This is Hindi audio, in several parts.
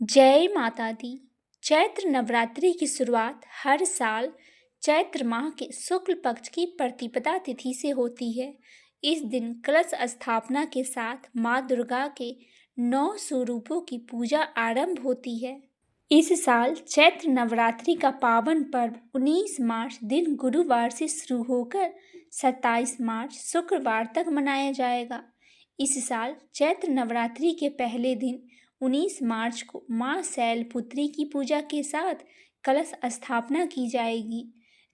जय माता दी। चैत्र नवरात्रि की शुरुआत हर साल चैत्र माह के शुक्ल पक्ष की प्रतिपदा तिथि से होती है। इस दिन कलश स्थापना के साथ माँ दुर्गा के 9 स्वरूपों की पूजा आरंभ होती है। इस साल चैत्र नवरात्रि का पावन पर्व 19 मार्च दिन गुरुवार से शुरू होकर 27 मार्च शुक्रवार तक मनाया जाएगा। इस साल चैत्र नवरात्रि के पहले दिन 19 मार्च को माँ शैलपुत्री की पूजा के साथ कलश स्थापना की जाएगी।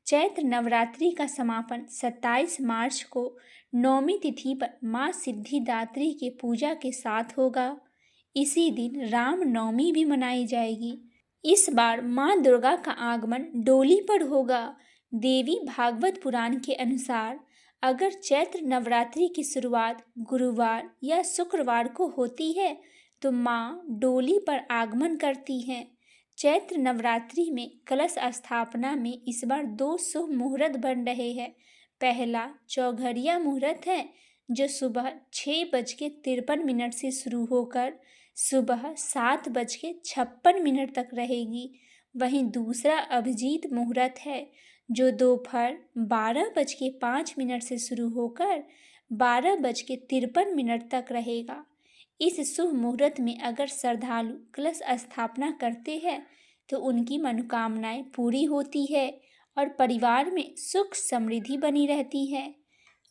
चैत्र नवरात्रि का समापन 27 मार्च को नौमी तिथि पर माँ सिद्धिदात्री के पूजा के साथ होगा। इसी दिन राम नवमी भी मनाई जाएगी। इस बार माँ दुर्गा का आगमन डोली पर होगा। देवी भागवत पुराण के अनुसार अगर चैत्र नवरात्रि की शुरुआत गुरुवार या शुक्रवार को होती है तो माँ डोली पर आगमन करती हैं। चैत्र नवरात्रि में कलश स्थापना में इस बार 2 शुभ मुहूर्त बन रहे हैं। पहला चौघड़िया मुहूर्त है जो सुबह 6:53 से शुरू होकर सुबह 7:56 तक रहेगी। वहीं दूसरा अभिजीत मुहूर्त है जो दोपहर 12:05 से शुरू होकर 12:53 तक रहेगा। इस शुभ मुहूर्त में अगर श्रद्धालु कलश स्थापना करते हैं तो उनकी मनोकामनाएं पूरी होती है और परिवार में सुख समृद्धि बनी रहती है।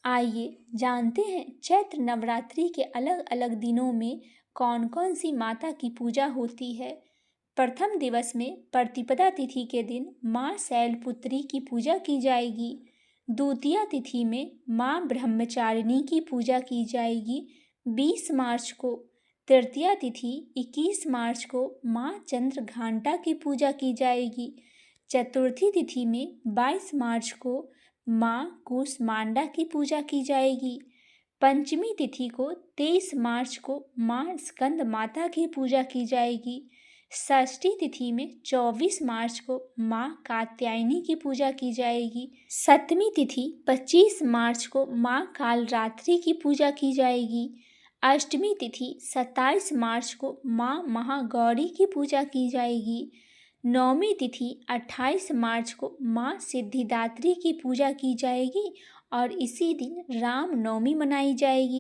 आइए जानते हैं चैत्र नवरात्रि के अलग अलग दिनों में कौन कौन सी माता की पूजा होती है। प्रथम दिवस में प्रतिपदा तिथि के दिन माँ शैलपुत्री की पूजा की जाएगी। द्वितीय तिथि में माँ ब्रह्मचारिणी की पूजा की जाएगी 20 मार्च को। तृतीया तिथि 21 मार्च को माँ चंद्रघंटा की पूजा की जाएगी। चतुर्थी तिथि में 22 मार्च को माँ कूष्मांडा की पूजा की जाएगी। पंचमी तिथि को 23 मार्च को माँ स्कंद माता की पूजा की जाएगी। षष्ठी तिथि में 24 मार्च को माँ कात्यायनी की पूजा की जाएगी। सप्तमी तिथि 25 मार्च को माँ कालरात्रि की पूजा की जाएगी। अष्टमी तिथि 27 मार्च को माँ महागौरी की पूजा की जाएगी। नौमी तिथि 28 मार्च को माँ सिद्धिदात्री की पूजा की जाएगी और इसी दिन राम नवमी मनाई जाएगी।